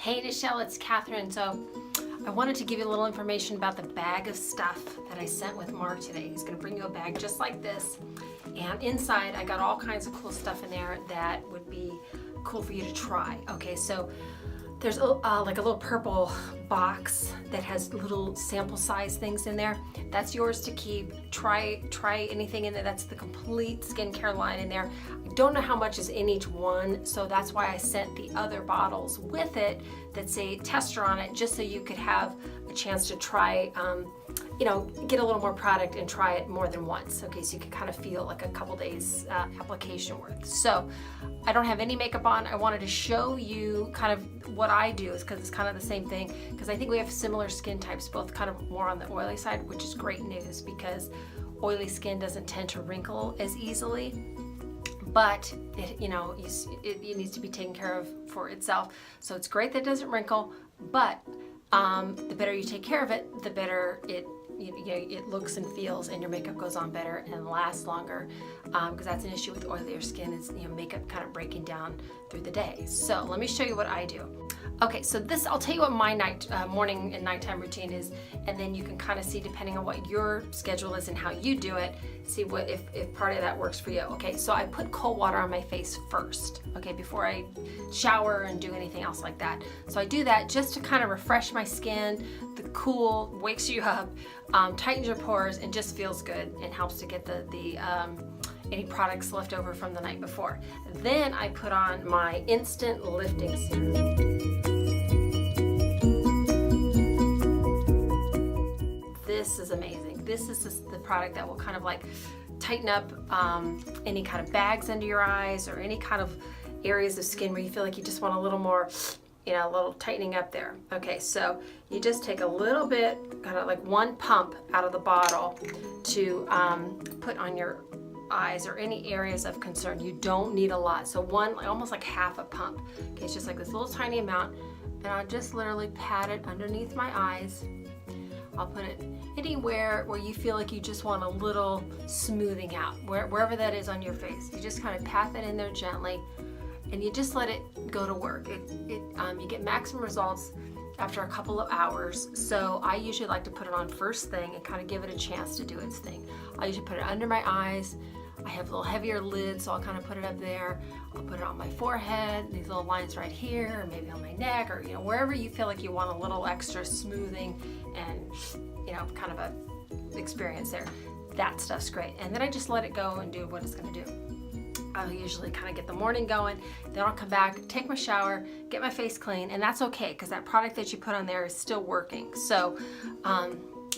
Hey Nichelle, it's Catherine. So I wanted to give you a little information about the bag of stuff that I sent with Mark today. He's going to bring you a bag just like this, and inside I got all kinds of cool stuff in there that would be cool for you to try. Okay, so there's like a little purple box that has little sample size things in there. That's yours to keep. Try anything in there. That's the complete skincare line in there. I don't know how much is in each one, so that's why I sent the other bottles with it that say tester on it, just so you could have a chance to try, get a little more product and try it more than once. Okay, so you can kind of feel like a couple days application worth. So I don't have any makeup on. I wanted to show you kind of what I do, is because it's kind of the same thing, because I think we have similar skin types, both kind of more on the oily side, which is great news because oily skin doesn't tend to wrinkle as easily, but it needs to be taken care of for itself. So it's great that it doesn't wrinkle, but the better you take care of it, the better it looks and feels, and your makeup goes on better and lasts longer, because that's an issue with oilier skin, is makeup kind of breaking down through the day. So let me show you what I do. Okay, so I'll tell you what my morning and nighttime routine is, and then you can kind of see, depending on what your schedule is and how you do it, see what if part of that works for you. Okay, so I put cold water on my face first, okay, before I shower and do anything else like that. So I do that just to kind of refresh my skin. The cool wakes you up, tightens your pores, and just feels good and helps to get any products left over from the night before. Then I put on my instant lifting serum. This is amazing. This is the product that will kind of like tighten up any kind of bags under your eyes, or any kind of areas of skin where you feel like you just want a little more, a little tightening up there. Okay, so you just take a little bit, kind of like one pump out of the bottle to put on your eyes or any areas of concern. You don't need a lot. So almost like half a pump. Okay, it's just like this little tiny amount, and I'll just literally pat it underneath my eyes. I'll put it anywhere where you feel like you just want a little smoothing out, wherever that is on your face. You just kind of pat that in there gently, and you just let it go to work. You get maximum results after a couple of hours. So I usually like to put it on first thing and kind of give it a chance to do its thing. I usually put it under my eyes. I have a little heavier lid, so I'll kind of put it up there. I'll put it on my forehead, these little lines right here, or maybe on my neck, or wherever you feel like you want a little extra smoothing and kind of a experience there. That stuff's great. And then I just let it go and do what it's going to do. I'll usually kind of get the morning going, then I'll come back, take my shower, get my face clean, and that's okay, because that product that you put on there is still working. So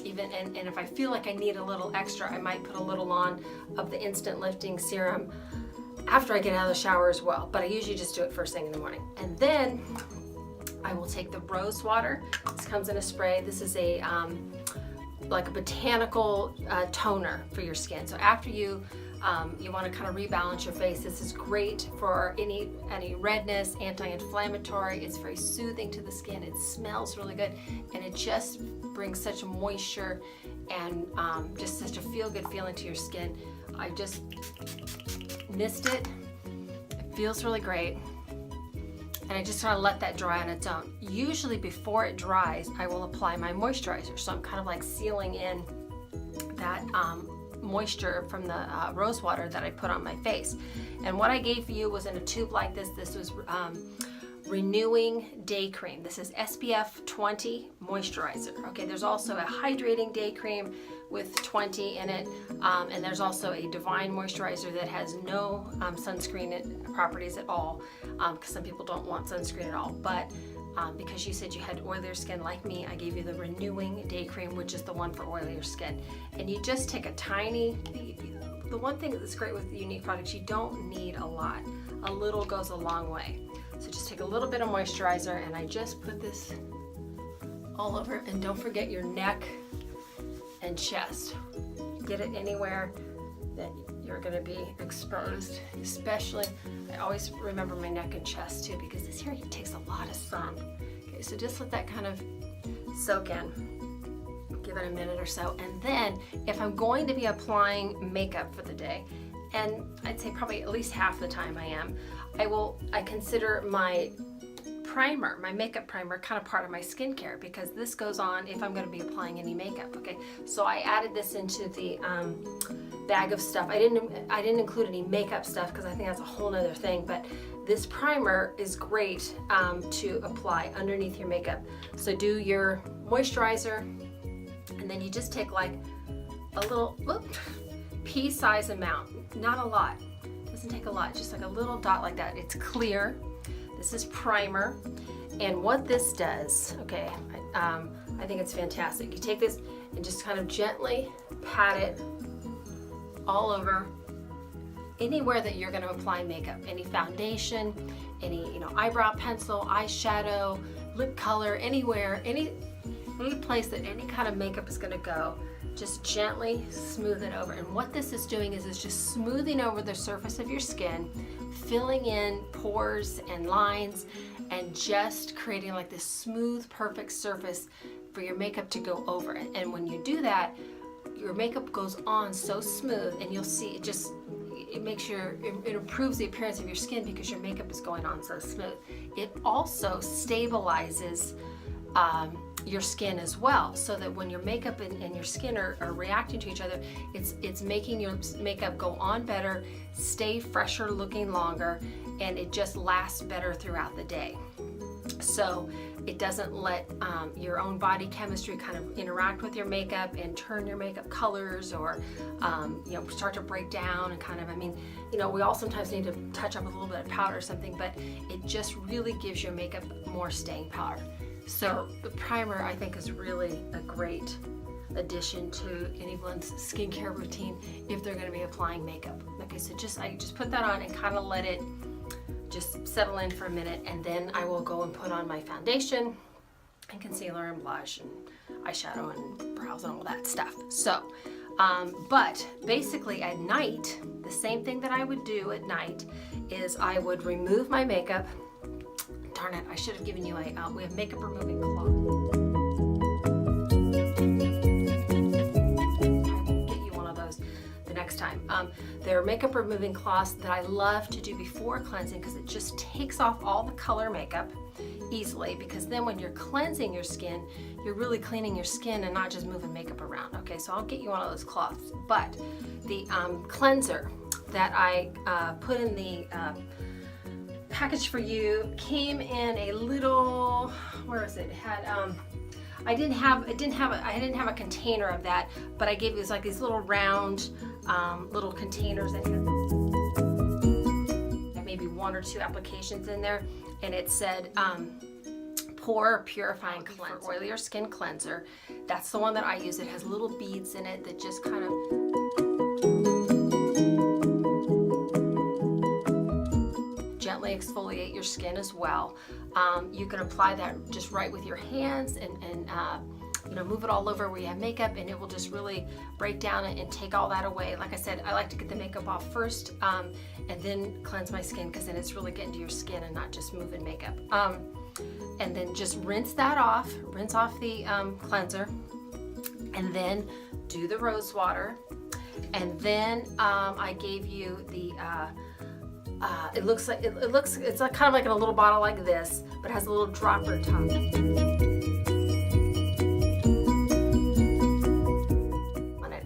and if I feel like I need a little extra, I might put a little on of the instant lifting serum after I get out of the shower as well, but I usually just do it first thing in the morning. And then I will take the rose water. This comes in a spray. This is a like a botanical toner for your skin. So after you want to kind of rebalance your face, this is great for any redness, anti-inflammatory. It's very soothing to the skin. It smells really good, and it just brings such moisture and just such a feel-good feeling to your skin. I just mist it. It feels really great. And I just sort of let that dry on its own. Usually before it dries, I will apply my moisturizer. So I'm kind of like sealing in that moisture from the rose water that I put on my face. And what I gave you was in a tube like this. This was Renewing Day Cream. This is SPF 20 moisturizer. Okay, there's also a hydrating day cream with 20 in it, and there's also a divine moisturizer that has no sunscreen properties at all, because some people don't want sunscreen at all, but because you said you had oilier skin like me, I gave you the Renewing Day Cream, which is the one for oilier skin. And you just take a tiny, the one thing that's great with the Younique products, you don't need a lot. A little goes a long way. So just take a little bit of moisturizer, and I just put this all over, and don't forget your neck and chest. Get it anywhere that you're going to be exposed, especially, I always remember my neck and chest too, because this hair takes a lot of sun. Okay, so just let that kind of soak in. Give it a minute or so, and then if I'm going to be applying makeup for the day, and I'd say probably at least half the time I consider my primer, my makeup primer, kind of part of my skincare, because this goes on if I'm going to be applying any makeup. Okay, so I added this into the bag of stuff. I didn't include any makeup stuff because I think that's a whole nother thing, but this primer is great to apply underneath your makeup. So do your moisturizer, and then you just take like a little pea-size amount, not a lot. Doesn't take a lot, just like a little dot like that. It's clear. This is primer, and what this does, okay, I think it's fantastic. You take this and just kind of gently pat it all over anywhere that you're going to apply makeup, any foundation, any eyebrow pencil, eyeshadow, lip color, anywhere, any place that any kind of makeup is going to go. Just gently smooth it over. And what this is doing is it's just smoothing over the surface of your skin, filling in pores and lines, and just creating like this smooth, perfect surface for your makeup to go over. And when you do that, your makeup goes on so smooth, and you'll see it makes it improves the appearance of your skin because your makeup is going on so smooth. It also stabilizes your skin as well, so that when your makeup and your skin are reacting to each other, it's making your makeup go on better, stay fresher looking longer, and it just lasts better throughout the day. So it doesn't let your own body chemistry kind of interact with your makeup and turn your makeup colors, or start to break down, and kind of, we all sometimes need to touch up with a little bit of powder or something, but it just really gives your makeup more staying power. So the primer, I think, is really a great addition to anyone's skincare routine if they're going to be applying makeup. Okay, so I just put that on and kind of let it just settle in for a minute, and then I will go and put on my foundation and concealer and blush and eyeshadow and brows and all that stuff. So, but basically at night, the same thing that I would do at night is I would remove my makeup. Darn it, I should have given you we have makeup removing cloth. I will get you one of those the next time. There are makeup removing cloths that I love to do before cleansing, because it just takes off all the color makeup easily, because then when you're cleansing your skin, you're really cleaning your skin and not just moving makeup around. Okay, so I'll get you one of those cloths. But the cleanser that I put in the package for you came in a little, where is it? It had I didn't have a container of that, but I gave it like these little round little containers that had maybe 1 or 2 applications in there, and it said pore purifying cleanser, for oilier skin cleanser. That's the one that I use. It has little beads in it that just kind of gently exfoliate your skin as well. You can apply that just right with your hands and move it all over where you have makeup, and it will just really break down and take all that away. Like I said, I like to get the makeup off first and then cleanse my skin, because then it's really getting to your skin and not just moving makeup. And then just rinse off the cleanser, and then do the rose water, and then I gave you the it's like kind of like in a little bottle like this, but it has a little dropper top.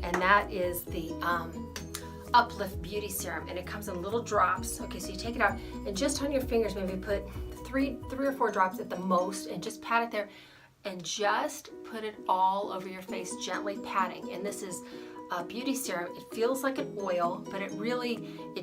And that is the Uplift Beauty Serum, and it comes in little drops. Okay, so you take it out and just on your fingers, maybe put three or 4 drops at the most, and just pat it there, and just put it all over your face, gently patting. And this is a beauty serum. It feels like an oil, but it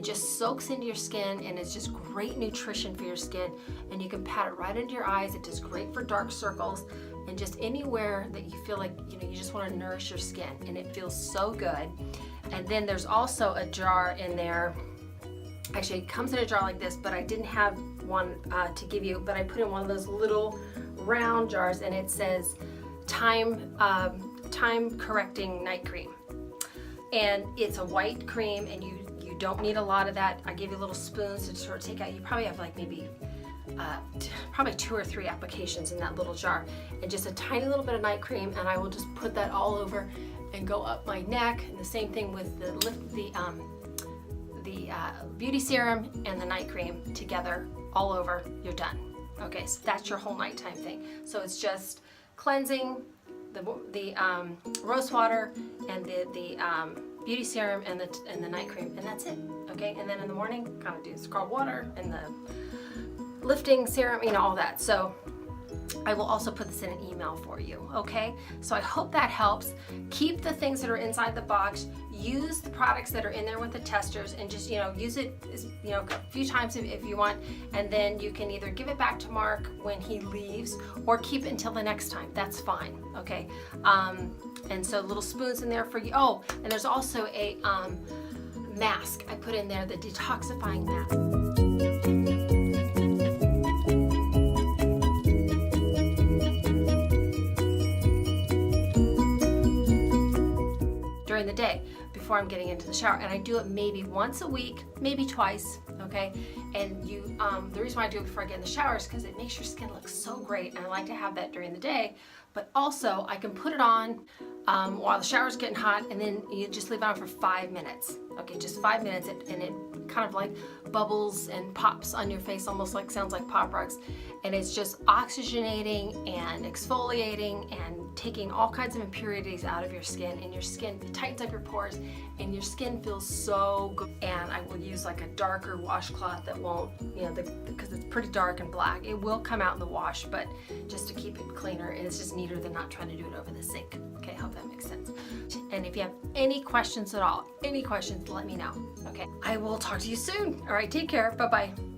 just soaks into your skin, and it's just great nutrition for your skin. And you can pat it right into your eyes. It does great for dark circles and just anywhere that you feel like you just want to nourish your skin, and it feels so good. And then there's also a jar in there. Actually, it comes in a jar like this, but I didn't have one to give you, but I put in one of those little round jars, and it says time correcting night cream. And it's a white cream, and you don't need a lot of that. I gave you little spoons to sort of take out. You probably have like maybe probably 2 or 3 applications in that little jar, and just a tiny little bit of night cream, and I will just put that all over and go up my neck. And the same thing with the beauty serum and the night cream together all over. You're done. Okay, so that's your whole nighttime thing. So it's just cleansing, the rose water, and the beauty serum, and the night cream, and that's it. Okay, and then in the morning, kind of do scrub water and the lifting serum, you know, all that. So I will also put this in an email for you, okay? So I hope that helps. Keep the things that are inside the box. Use the products that are in there with the testers, and just, you know, use it, you know, a few times if you want, and then you can either give it back to Mark when he leaves or keep it until the next time. That's fine, okay? And so little spoons in there for you. Oh, and there's also a mask I put in there, the detoxifying mask. During the day before I'm getting into the shower, and I do it maybe once a week, maybe twice, okay? And you, the reason why I do it before I get in the shower is because it makes your skin look so great, and I like to have that during the day. But also I can put it on while the shower's getting hot, and then you just leave it on for 5 minutes. Okay, just 5 minutes, and it kind of like bubbles and pops on your face, almost like, sounds like Pop Rocks. And it's just oxygenating and exfoliating and taking all kinds of impurities out of your skin, and your skin, it tightens up your pores, and your skin feels so good. And I will use like a darker washcloth that won't, you know, because it's pretty dark and black. It will come out in the wash, but just to keep it cleaner, and it's just neater than not trying to do it over the sink. Okay, I hope that makes sense. And if you have any questions at all, let me know. Okay, I will talk to you soon. All right, take care. Bye-bye.